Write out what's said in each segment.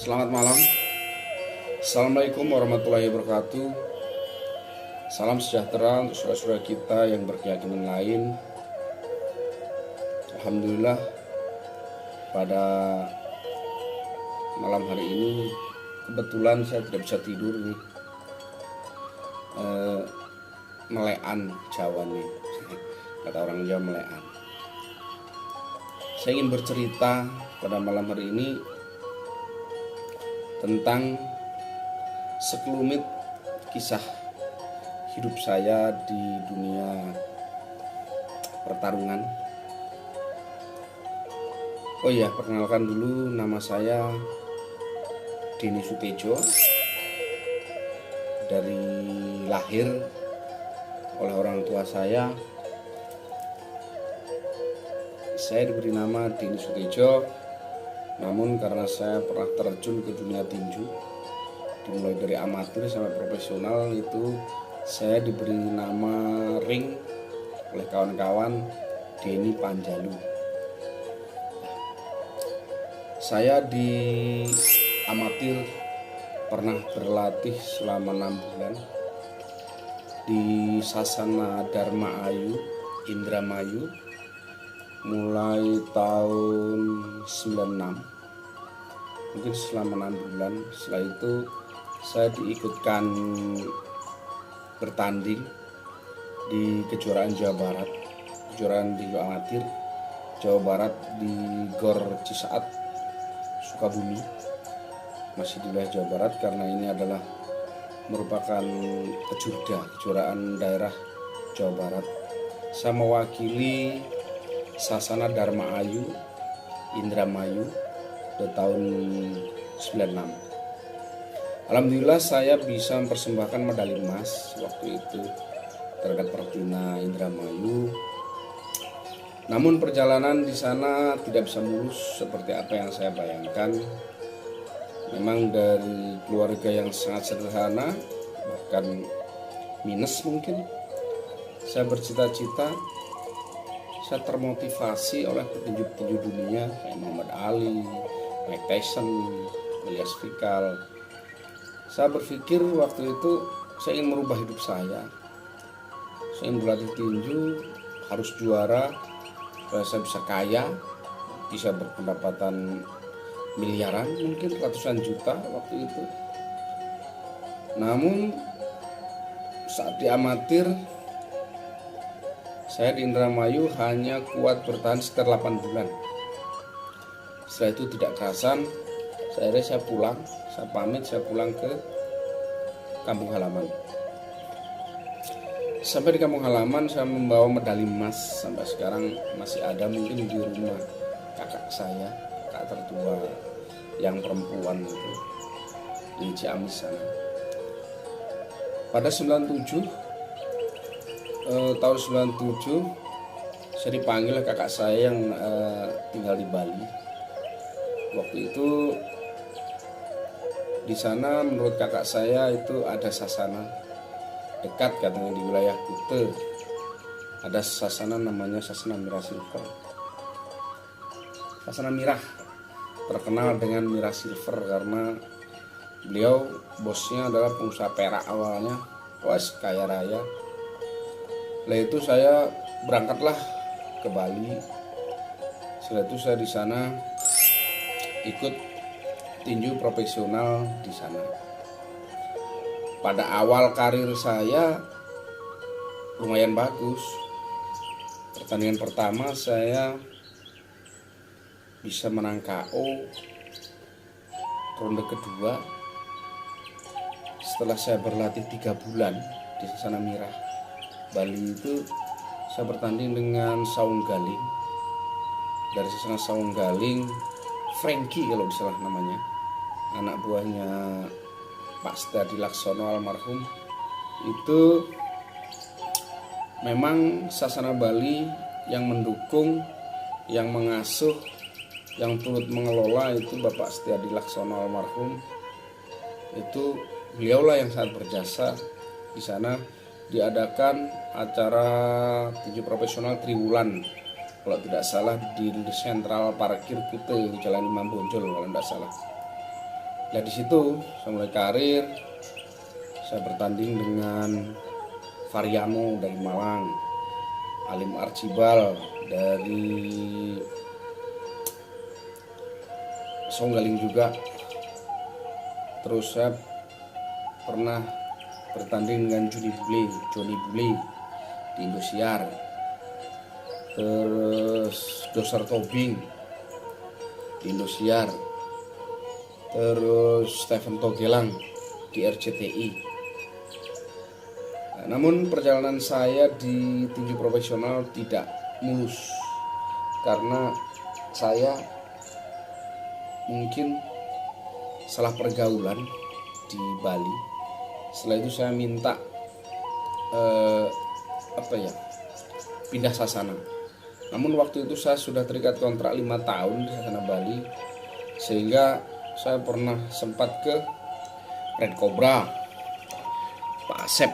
Selamat malam. Assalamualaikum warahmatullahi wabarakatuh. Salam sejahtera untuk saudara-saudara kita yang berkeyakinan lain. Alhamdulillah, pada malam hari ini kebetulan saya tidak bisa tidur nih. Melean Jawa nih, kata orang Jawa melean. Saya ingin bercerita pada malam hari ini tentang sekelumit kisah hidup saya di dunia pertarungan. Oh iya, perkenalkan dulu, nama saya Denny Sutejo. Dari lahir oleh orang tua saya diberi nama Denny Sutejo. Namun karena saya pernah terjun ke dunia tinju, dimulai dari amatir sampai profesional, itu saya diberi nama ring oleh kawan-kawan Denny Panjalu. Saya di amatir pernah berlatih selama 6 bulan di Sasana Dharma Ayu, Indramayu, mulai tahun 96, mungkin selama 6 bulan. Setelah itu saya diikutkan bertanding di kejuaraan Jawa Barat, kejuaraan di amatir Jawa Barat di Gor Cisaat, Sukabumi, masih di wilayah Jawa Barat, karena ini adalah merupakan kejuaraan daerah Jawa Barat. Saya mewakili Sasana Dharma Ayu, Indramayu di tahun 96. Alhamdulillah saya bisa mempersembahkan medali emas waktu itu terhadap Pertina Indramayu. Namun perjalanan di sana tidak bisa mulus seperti apa yang saya bayangkan. Memang dari keluarga yang sangat sederhana, bahkan minus mungkin. Saya bercita-cita, saya termotivasi oleh petinju-petinju dunia kayak Muhammad Ali, Mike Tyson, Elias Fikal. Saya berpikir waktu itu saya ingin merubah hidup saya. Saya ingin berlatih tinju, harus juara, supaya saya bisa kaya, bisa berpendapatan miliaran, mungkin ratusan juta waktu itu. Namun saat di amatir, saya di Indramayu hanya kuat bertahan sekitar 8 bulan. Setelah itu tidak kerasan, saya pulang, saya pamit, saya pulang ke kampung halaman. Sampai di kampung halaman saya membawa medali emas, sampai sekarang masih ada mungkin di rumah kakak saya, kakak tertua yang perempuan itu di Ciamis sana. Pada tahun 97 saya dipanggil oleh kakak saya yang tinggal di Bali. Waktu itu di sana menurut kakak saya itu ada sasana dekat katanya di wilayah Kute. Ada sasana namanya Sasana Mirah Silver. Sasana Mirah terkenal dengan Mirah Silver karena beliau bosnya adalah pengusaha perak awalnya, kaya raya. Setelah itu saya berangkatlah ke Bali. Setelah itu saya di sana ikut tinju profesional di sana. Pada awal karir saya lumayan bagus. Pertandingan pertama saya bisa menang KO ronde kedua. Setelah saya berlatih 3 bulan di Sasana Mirah Bali itu, saya bertanding dengan Saung Galing. Dari Sasana Saung Galing, Frankie kalau disalah namanya, anak buahnya Pak Setiadi Laksono almarhum. Itu memang Sasana Bali yang mendukung, yang mengasuh, yang turut mengelola itu Bapak Setiadi Laksono almarhum. Itu beliaulah yang sangat berjasa. Di sana diadakan acara tinju profesional Triwulan kalau tidak salah di Sentral Parkir Kute di Jalan Imam Bonjol kalau tidak salah. Ya di situ saya mulai karir. Saya bertanding dengan Variano dari Malang, Alim Archibald dari Songgaling juga. Terus saya pernah bertanding dengan Johnny Bule di Indosiar. Terus Doser Tobing di Indosiar. Terus Stephen Togelang di RCTI. Namun perjalanan saya di tinju profesional tidak mulus karena saya mungkin salah pergaulan di Bali. Setelah itu saya minta pindah sasana. Namun waktu itu saya sudah terikat kontrak 5 tahun di sasana Bali, sehingga saya pernah sempat ke Red Cobra, Pak Asep.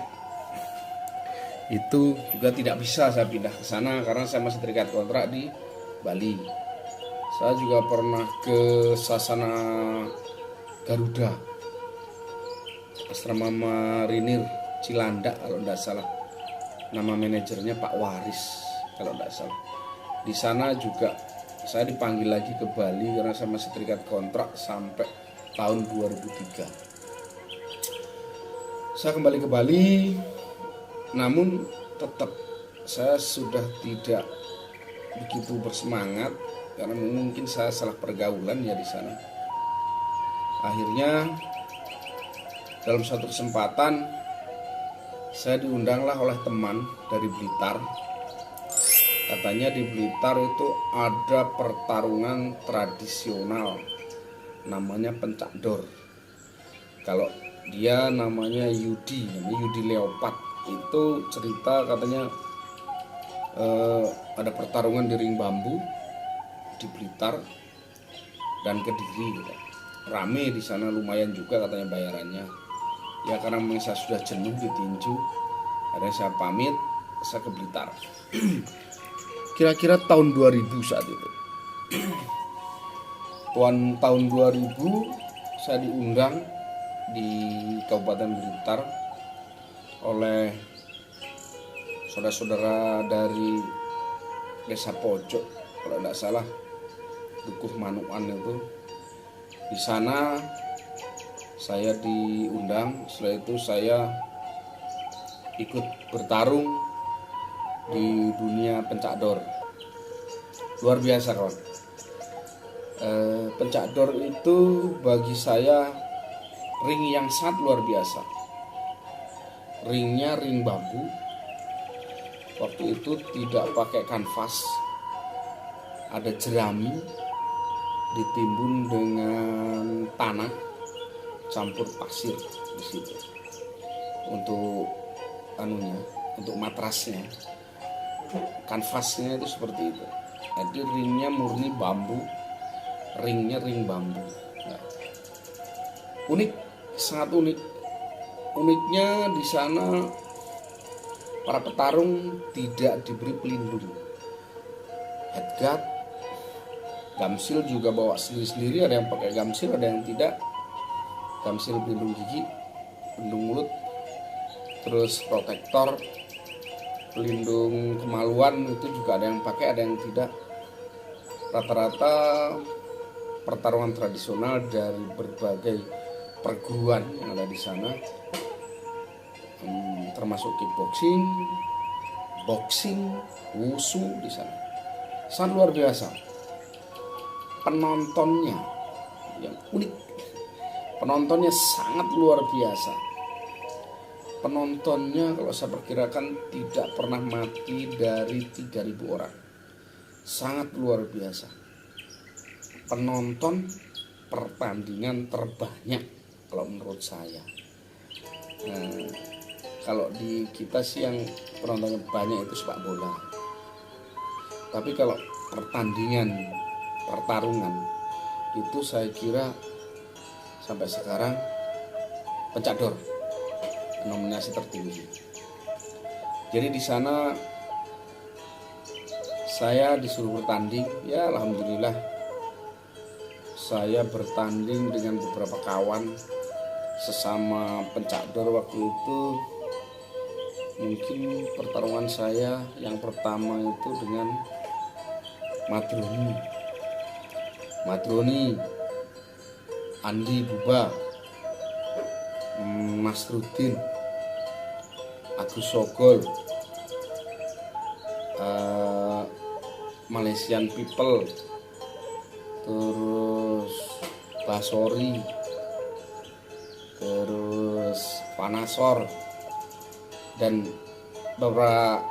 Itu juga tidak bisa saya pindah ke sana karena saya masih terikat kontrak di Bali. Saya juga pernah ke sasana Garuda, Asrama Marinir Cilandak kalau tidak salah. Nama manajernya Pak Waris kalau tidak salah. Di sana juga saya dipanggil lagi ke Bali karena saya masih terikat kontrak sampai tahun 2003. Saya kembali ke Bali, namun tetap saya sudah tidak begitu bersemangat karena mungkin saya salah pergaulan ya di sana. Akhirnya dalam suatu kesempatan saya diundanglah oleh teman dari Blitar. Katanya di Blitar itu ada pertarungan tradisional namanya pencak dor. Kalau dia namanya Yudi Leopard. Itu cerita katanya ada pertarungan di ring bambu di Blitar dan Kediri gitu. Rame di sana lumayan juga katanya bayarannya. Ya karena memang saya sudah jenuh di tinju, akhirnya saya pamit, saya ke Blitar. Kira-kira tahun 2000 saat itu. Tahun 2000 saya diundang di Kabupaten Blitar oleh saudara-saudara dari Desa Pojok, kalau tidak salah Dukuh Manukan itu. Di sana saya diundang, setelah itu saya ikut bertarung di dunia pencak dor. Luar biasa kawan. Pencak dor itu bagi saya ring yang sangat luar biasa. Ringnya ring bambu. Waktu itu tidak pakai kanvas, ada jerami ditimbun dengan tanah campur pasir di situ untuk untuk matrasnya. Kanvasnya itu seperti itu. Jadi ringnya murni bambu, ringnya ring bambu. Nah, unik, sangat unik. Uniknya di sana para petarung tidak diberi pelindung. Headguard, gamsil juga bawa sendiri-sendiri. Ada yang pakai gamsil, ada yang tidak. Gamsil pelindung gigi, pelindung mulut, terus protektor, pelindung kemaluan itu juga ada yang pakai, ada yang tidak. Rata-rata pertarungan tradisional dari berbagai perguruan yang ada di sana, termasuk kickboxing, boxing, wushu di sana. Sangat luar biasa. Penontonnya yang unik. Penontonnya sangat luar biasa. Penontonnya kalau saya perkirakan tidak pernah mati dari 3.000 orang. Sangat luar biasa. Penonton pertandingan terbanyak kalau menurut saya. Nah, kalau di kita sih yang penontonnya banyak itu sepak bola. Tapi kalau pertarungan itu saya kira sampai sekarang pencak dor nominasi tertinggi. Jadi di sana saya disuruh bertanding, ya alhamdulillah saya bertanding dengan beberapa kawan sesama pencakdor. Waktu itu mungkin pertarungan saya yang pertama itu dengan Madroni, Andi Buba, Mas Rudin, Agus Sogol, Malaysian People, terus Basori, terus Panasor, dan beberapa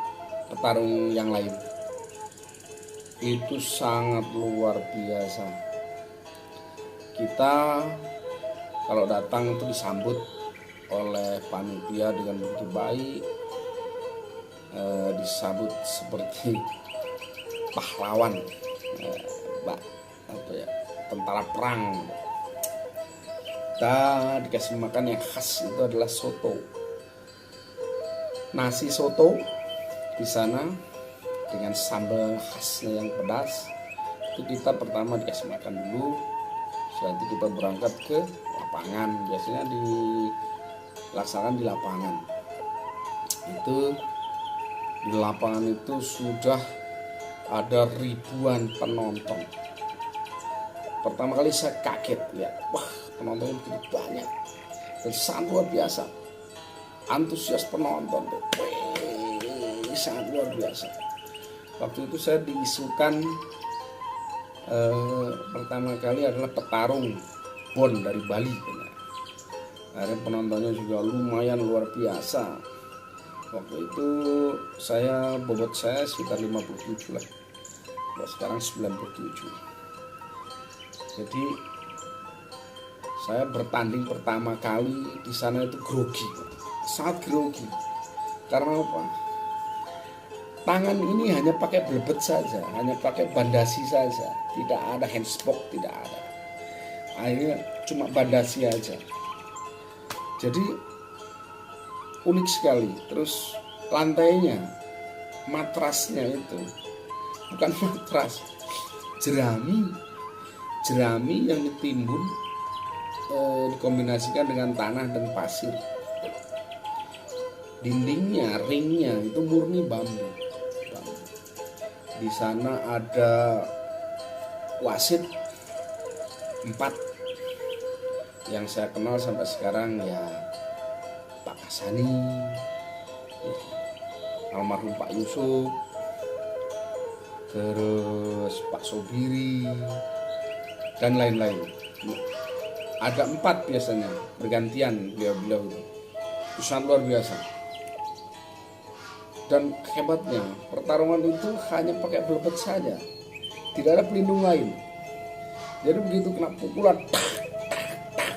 petarung yang lain. Itu sangat luar biasa. Kita kalau datang itu disambut oleh panitia dengan begitu baik, disambut seperti pahlawan, tentara perang. Kita dikasih makan yang khas itu adalah soto, nasi soto di sana dengan sambal khasnya yang pedas. Itu kita pertama dikasih makan dulu. Setelah itu kita berangkat ke lapangan, biasanya dilaksanakan di lapangan. Itu di lapangan itu sudah ada ribuan penonton. Pertama kali saya kaget lihat, wah penontonnya begitu banyak dan sangat luar biasa. Antusias penonton tuh, sangat luar biasa. Waktu itu saya diisukan pertama kali adalah petarung Bon dari Bali. Akhirnya penontonnya juga lumayan luar biasa. Waktu itu bobot saya sekitar 57 lah. Sekarang 97. Jadi saya bertanding pertama kali di sana itu grogi, sangat grogi. Karena apa? Tangan ini hanya pakai belebet saja, hanya pakai bandasi saja, tidak ada handspok, tidak ada. Akhirnya cuma bandasi aja. Jadi unik sekali. Terus lantainya, matrasnya itu bukan matras, jerami yang ditimbun, dikombinasikan dengan tanah dan pasir. Dindingnya, ringnya itu murni bambu. Di sana ada wasit 4 yang saya kenal sampai sekarang, ya Pak Kasani, almarhum Pak Yusuf, terus Pak Sobiri, dan lain-lain. Ada 4 biasanya bergantian beliau itu. Itu sangat luar biasa. Dan hebatnya pertarungan itu hanya pakai belebet saja, tidak ada pelindung lain. Jadi begitu kena pukulan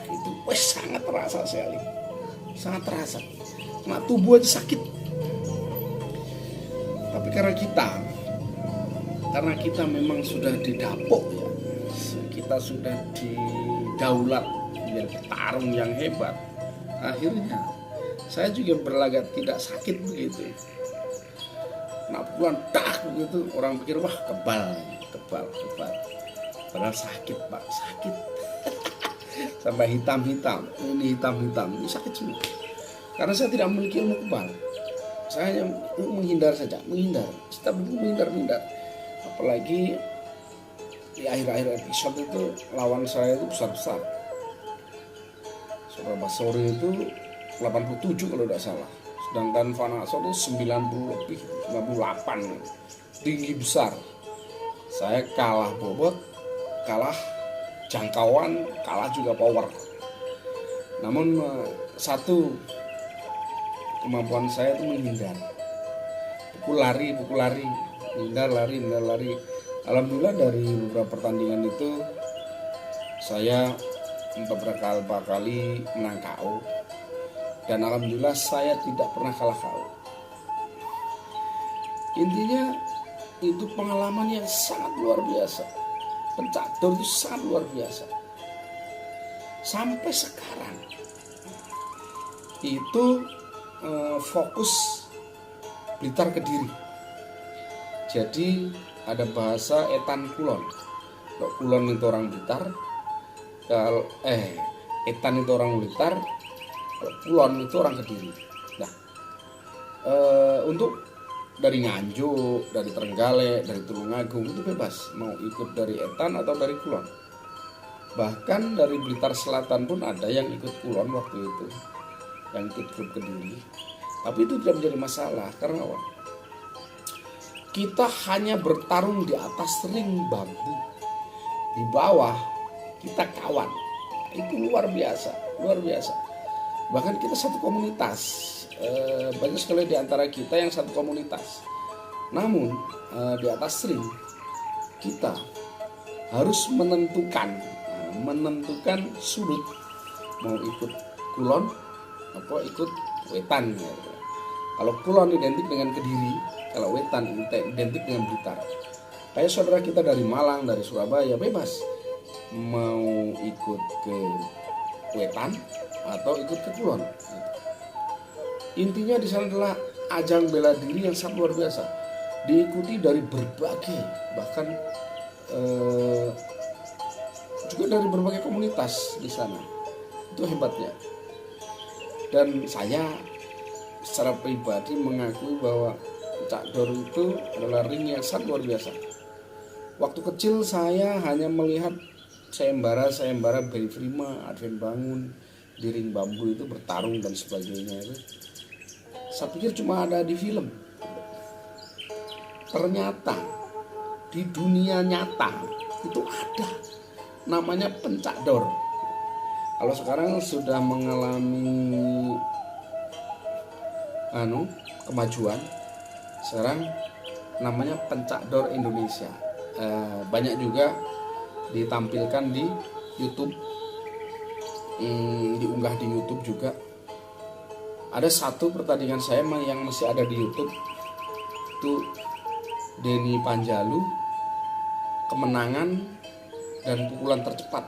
itu sangat terasa sekali, sangat terasa. Kena tubuh aja sakit. Tapi karena kita memang sudah didapuk ya, kita sudah didaulat menjadi petarung yang hebat. Akhirnya saya juga berlagak tidak sakit begitu. Nah pukulan begitu, orang pikir wah kebal. Padahal sakit Pak, sakit. Sampai hitam, ini sakit semua. Karena saya tidak memiliki ilmu kebal. Saya hanya menghindar saja, setiap menghindar. Apalagi di akhir-akhir episode itu lawan saya itu besar. Saudara Basori itu 87 kalau tidak salah. Sedangkan Panasor itu 90 lebih, 98, tinggi besar. Saya kalah bobot, kalah jangkauan, kalah juga power. Namun satu kemampuan saya itu menghindar, pukul lari, menghindar lari. Alhamdulillah dari beberapa pertandingan itu saya beberapa kali menang KO. Dan alhamdulillah saya tidak pernah kalah KO. Intinya itu pengalaman yang sangat luar biasa. Pencakdor itu sangat luar biasa. Sampai sekarang itu fokus Blitar Kediri. Jadi ada bahasa etan kulon. Kalau kulon itu orang Blitar, Kalau Etan itu orang Blitar, kalau Kulon itu orang Kediri. Nah, untuk dari Nganjuk, dari Trenggalek, dari Tulungagung itu bebas mau ikut dari Etan atau dari Kulon. Bahkan dari Blitar Selatan pun ada yang ikut Kulon waktu itu, yang ikut grup Kediri. Tapi itu tidak menjadi masalah karena apa? Kita hanya bertarung di atas ring bambu, di bawah kita kawan. Itu luar biasa, luar biasa. Bahkan kita satu komunitas. Banyak sekali di antara kita yang satu komunitas. Namun di atas ring kita harus menentukan sudut, mau ikut Kulon atau ikut Wetan. Kalau Kulon identik dengan Kediri, kalau Wetan identik dengan Blitar. Kayak saudara kita dari Malang, dari Surabaya, bebas mau ikut ke Wetan atau ikut ke Kulon. Intinya di sana adalah ajang bela diri yang sangat luar biasa, diikuti dari berbagai, bahkan juga dari berbagai komunitas di sana. Itu hebatnya. Dan saya secara pribadi mengakui bahwa Cak Dor itu adalah ring yang sangat luar biasa. Waktu kecil saya hanya melihat sayembara Beri Prima, Advent Bangun di ring bambu itu bertarung dan sebagainya itu. Saya pikir cuma ada di film. Ternyata di dunia nyata itu ada, namanya Pencak Dor. Kalau sekarang sudah mengalami kemajuan, sekarang namanya Pencak Dor Indonesia. Banyak juga ditampilkan di YouTube, diunggah di YouTube juga. Ada satu pertandingan saya yang masih ada di YouTube, itu Denny Panjalu, kemenangan dan pukulan tercepat.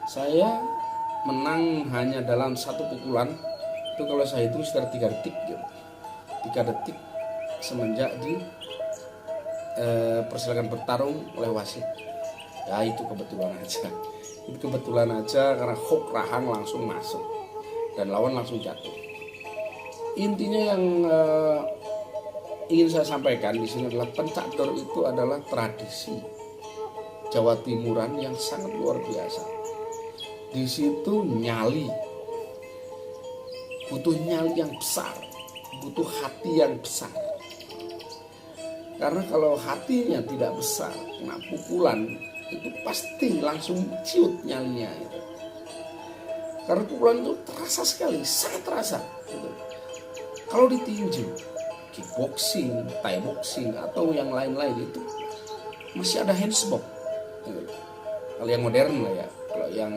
Saya menang hanya dalam satu pukulan, itu kalau saya itu sekitar 3 detik gitu. 3 detik semenjak persilakan bertarung oleh wasit. Ya itu kebetulan aja. Itu kebetulan aja karena hook rahang langsung masuk dan lawan langsung jatuh. Intinya yang ingin saya sampaikan di sini adalah Pencak Dor itu adalah tradisi Jawa Timuran yang sangat luar biasa. Di situ butuh nyali yang besar, butuh hati yang besar. Karena kalau hatinya tidak besar, kena pukulan itu pasti langsung ciut nyalinya itu. Karena pukulan itu terasa sekali, sangat terasa gitu. Kalau ditinju, kickboxing, thai boxing atau yang lain-lain itu masih ada handsbox gitu. Kalau yang modern lah ya. Kalau yang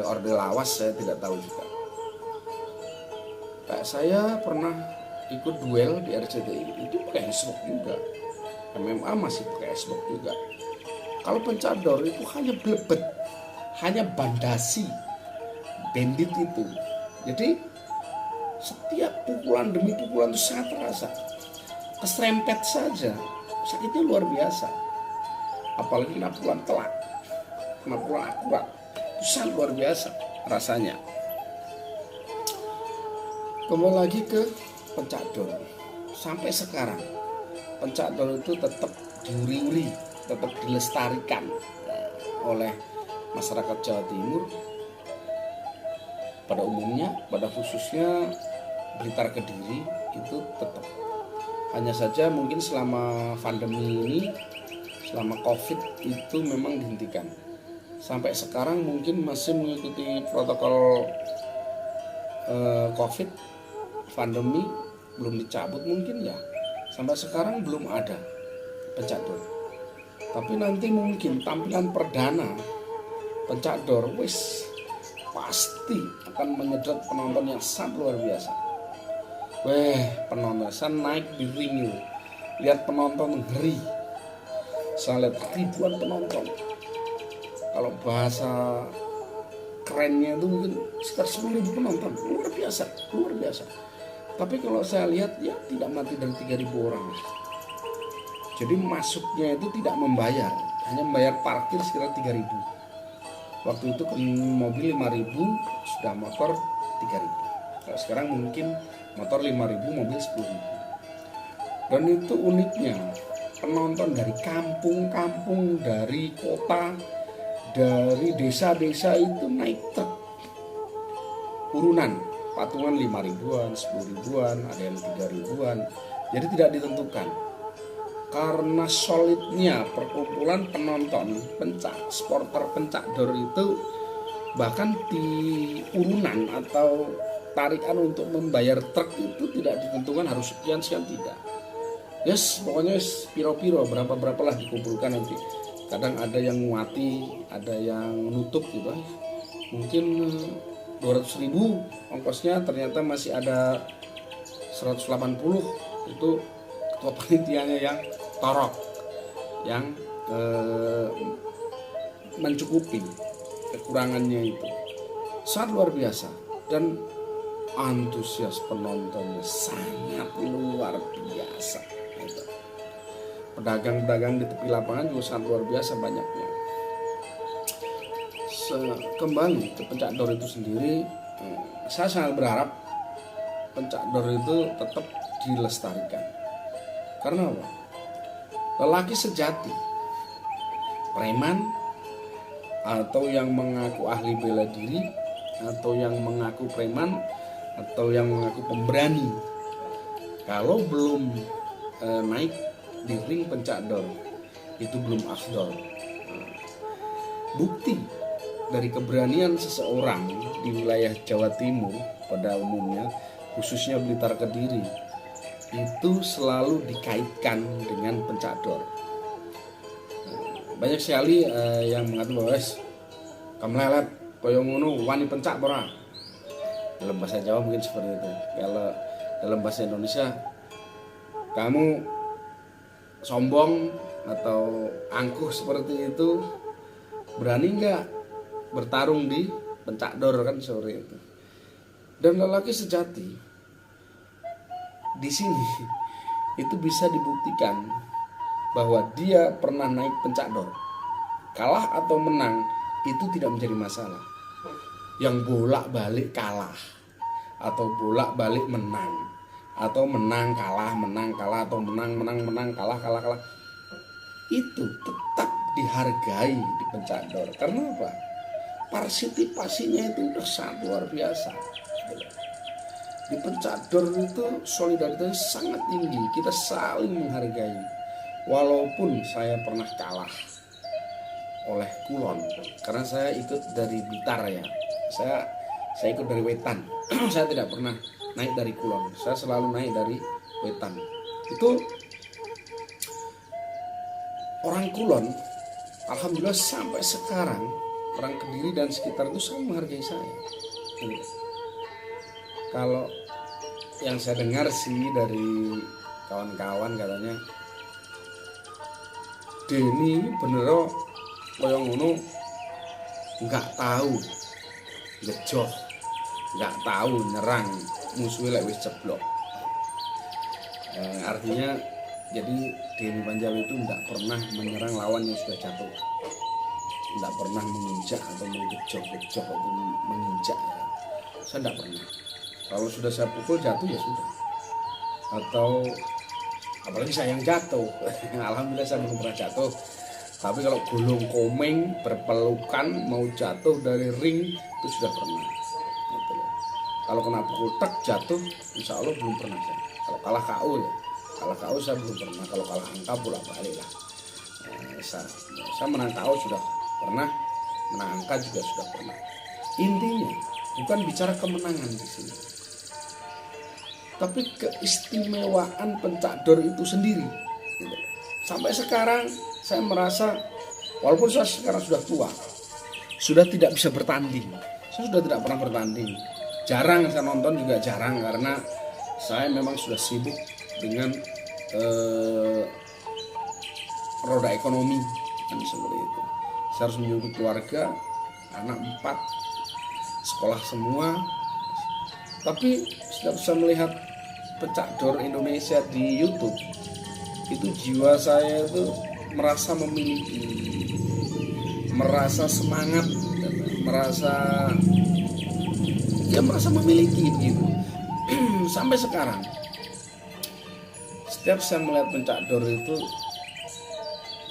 orde lawas saya tidak tahu juga. Kayak saya pernah ikut duel di RCTI, itu pakai handsbox juga. MMA masih pakai handsbox juga. Kalau Pencak Dor itu hanya blebet, hanya bandasi, bandit itu. Jadi setiap pukulan demi pukulan itu sangat terasa. Keserempet saja sakitnya luar biasa. Apalagi kena pukulan telak, kena pukulan akurat, itu sangat luar biasa rasanya. Kembali lagi ke Pencak Dor. Sampai sekarang Pencak Dor itu tetap diuri-uri, tetap dilestarikan oleh masyarakat Jawa Timur pada umumnya, pada khususnya Blitar Kediri itu tetap. Hanya saja mungkin selama pandemi ini, selama COVID itu memang dihentikan. Sampai sekarang mungkin masih mengikuti protokol COVID, pandemi belum dicabut mungkin ya. Sampai sekarang belum ada Pencak Dor. Tapi nanti mungkin tampilan perdana Pencak Dor pasti akan menyedot penonton yang sangat luar biasa. Penonton saya naik di ring, lihat penonton ngeri. Saya lihat ribuan penonton. Kalau bahasa kerennya itu mungkin sekitar 10.000 penonton, luar biasa. Tapi kalau saya lihat ya tidak mati dari 3.000 orang. Jadi masuknya itu tidak membayar, hanya membayar parkir sekitar 3.000. Waktu itu mobil 5.000, sudah motor 3.000. Kalau sekarang mungkin motor 5.000, mobil 10.000. Dan itu uniknya, penonton dari kampung-kampung, dari kota, dari desa-desa itu naik truk urunan, patungan 5.000-an, 10.000-an, ada yang 3.000-an. Jadi tidak ditentukan. Karena solidnya perkumpulan penonton supporter pencak dor itu, bahkan di urunan atau tarikan untuk membayar truk itu tidak ditentukan harus sekian tidak. Yes, pokoknya piro-piro, berapa lah dikumpulkan nanti. Kadang ada yang nguati, ada yang nutup gitu. Mungkin 200.000 ongkosnya, ternyata masih ada 180. Itu ketua panitianya yang torok, yang mencukupi kekurangannya itu. Sangat luar biasa, dan antusias penontonnya sangat luar biasa. Pedagang-pedagang di tepi lapangan juga sangat luar biasa banyaknya. Kembali ke pencak dor itu sendiri, saya sangat berharap pencak dor itu tetap dilestarikan. Karena apa? Lelaki sejati, preman, atau yang mengaku ahli bela diri, atau yang mengaku preman, atau yang mengaku pemberani, kalau belum naik di ring pencak dor, itu belum afdol. Bukti dari keberanian seseorang di wilayah Jawa Timur pada umumnya, khususnya Blitar Kediri, itu selalu dikaitkan dengan pencak dor. Banyak sekali yang mengatakan bahwa kamlelet koyo ngono wani pencak ora. Dalam bahasa Jawa mungkin seperti itu. Kalau dalam bahasa Indonesia, kamu sombong atau angkuh seperti itu, berani nggak bertarung di pencak dor, kan sore itu. Dan lelaki sejati di sini itu bisa dibuktikan bahwa dia pernah naik pencak dor. Kalah atau menang itu tidak menjadi masalah. Yang bolak-balik kalah atau bolak-balik menang, atau menang kalah, atau menang kalah, itu tetap dihargai di pencak dor. Karena apa? Partisipasinya itu udah sangat luar biasa. Di pencak dor itu solidaritasnya sangat tinggi, kita saling menghargai. Walaupun saya pernah kalah oleh Kulon, karena saya ikut dari Blitar ya. Saya ikut dari Wetan. Saya tidak pernah naik dari Kulon, saya selalu naik dari Wetan. Itu orang Kulon, alhamdulillah sampai sekarang orang Kediri dan sekitar itu sangat menghargai saya. Kalau yang saya dengar sih dari kawan-kawan, katanya Denny bener koyo ngono, nggak tahu ngejoh, nggak tahu nyerang musuhnya lek wis ceblok. Artinya jadi Denny Panjalu itu nggak pernah menyerang lawan yang sudah jatuh, nggak pernah menginjak atau mengejok atau menginjak. Saya nggak pernah. Kalau sudah saya pukul jatuh ya sudah. Atau apalagi saya yang jatuh. Alhamdulillah saya belum pernah jatuh. Tapi kalau gulung komeng berpelukan mau jatuh dari ring itu sudah pernah. Gitu. Kalau kena pukul tek jatuh, insya Allah belum pernah saya. Kalau kalah KO ya, kalah KO saya belum pernah. Kalau kalah angka bolak balik lah. Saya menang KO sudah pernah, menang angka juga sudah pernah. Intinya bukan bicara kemenangan di sini, tapi keistimewaan pencak dor itu sendiri. Sampai sekarang saya merasa, walaupun saya sekarang sudah tua, sudah tidak bisa bertanding. Saya sudah tidak pernah bertanding. Jarang saya nonton, juga jarang, karena saya memang sudah sibuk dengan roda ekonomi, kan seperti itu. Saya harus menghidupi keluarga, anak 4, sekolah semua. Tapi sudah bisa melihat pencak dor Indonesia di YouTube, itu jiwa saya itu merasa memiliki, merasa semangat, merasa memiliki begitu. Sampai sekarang setiap saya melihat Pencak Dor itu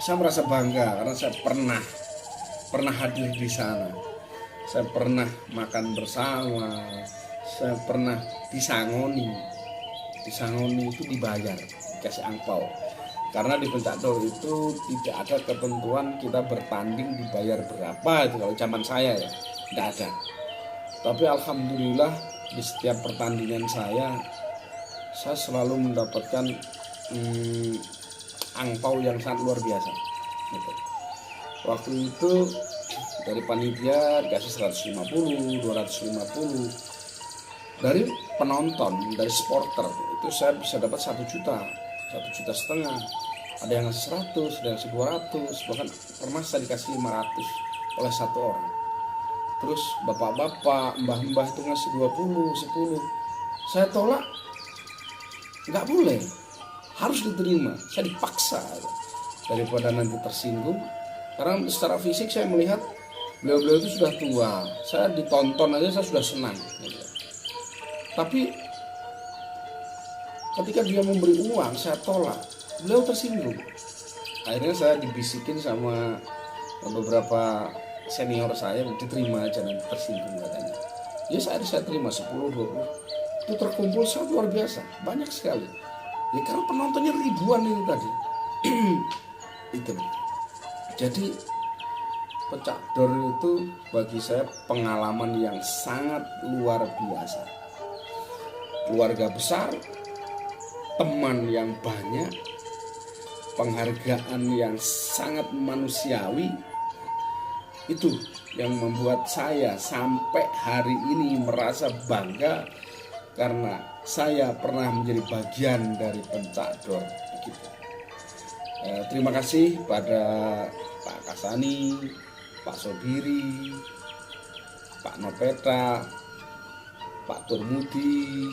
saya merasa bangga karena saya pernah hadir di sana. Saya pernah makan bersama, saya pernah disangoni itu dibayar, dikasih angpau. Karena di Pencak Dor itu tidak ada ketentuan kita bertanding dibayar berapa itu kalau zaman saya ya, tidak ada. Tapi alhamdulillah di setiap pertandingan saya selalu mendapatkan angpau yang sangat luar biasa. Gitu. Waktu itu dari panitia dikasih 150, 250. Dari penonton, dari supporter itu saya bisa dapat 1 juta, 1,5 juta. Ada yang ngasih 100, ada yang ngasih 200, bahkan pernah saya dikasih 500 oleh 1 orang. Terus bapak-bapak, mbah-mbah itu ngasih 20, 10. Saya tolak, nggak boleh, harus diterima. Saya dipaksa daripada nanti tersinggung. Karena secara fisik saya melihat beliau-beliau itu sudah tua. Saya ditonton aja saya sudah senang. Tapi ketika dia memberi uang, saya tolak. Beliau tersinggung. Akhirnya saya dibisikin sama beberapa senior saya, diterima aja nanti tersinggung katanya. Ya saya terima 10, 20. Itu terkumpul sangat luar biasa, banyak sekali. Ya karena penontonnya ribuan itu tadi. Itu. Jadi Pencak Dor itu bagi saya pengalaman yang sangat luar biasa. Keluarga besar, teman yang banyak, penghargaan yang sangat manusiawi, itu yang membuat saya sampai hari ini merasa bangga karena saya pernah menjadi bagian dari Pencak Dor. Begitu. Terima kasih pada Pak Kasani, Pak Sobiri, Pak Nopeta, Pak Turmudi,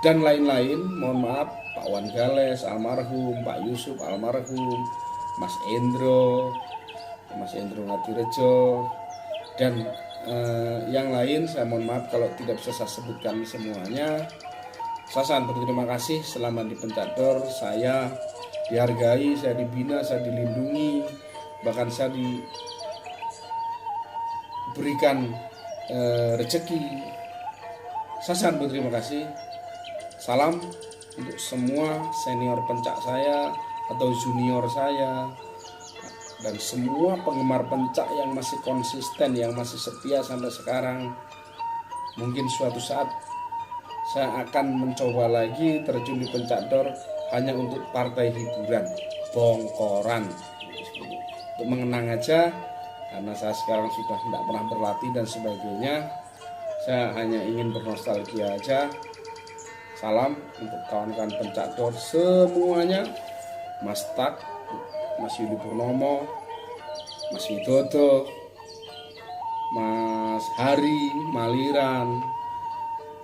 dan lain-lain. Mohon maaf, Pak Wan Gales almarhum, Pak Yusuf almarhum, Mas Endro Ngatirejo, dan yang lain. Saya mohon maaf kalau tidak bisa saya sebutkan semuanya. Saya sangat berterima kasih selama di Pencak Dor. Saya dihargai, saya dibina, saya dilindungi, bahkan saya diberikan rezeki. Saya sangat berterima kasih. Salam untuk semua senior pencak saya atau junior saya, dan semua penggemar pencak yang masih konsisten, yang masih setia sampai sekarang. Mungkin suatu saat saya akan mencoba lagi terjun di Pencak Dor hanya untuk partai hiburan, bongkoran, untuk mengenang aja, karena saya sekarang sudah tidak pernah berlatih dan sebagainya. Saya hanya ingin bernostalgia aja. Salam untuk kawan-kawan Pencak Dor semuanya, Mas Tak, Mas Yudi Purnomo, Mas Widodo, Mas Hari Maliran,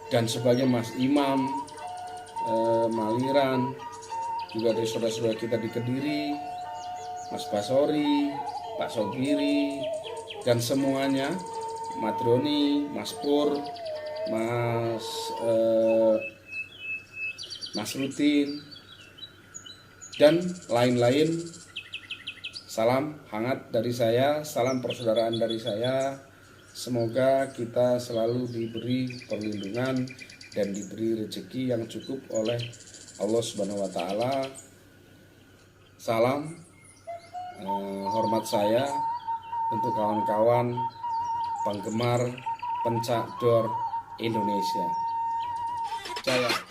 dan sebagainya, Mas Imam Maliran, juga dari saudara-saudara kita di Kediri, Mas Basori, Pak Sobiri, dan semuanya, Madroni, Mas Pur, Mas Rutin, dan lain-lain. Salam hangat dari saya, salam persaudaraan dari saya. Semoga kita selalu diberi perlindungan dan diberi rezeki yang cukup oleh Allah Subhanahu wa Ta'ala. Salam hormat saya untuk kawan-kawan penggemar Pencak Dor Indonesia. Jaya.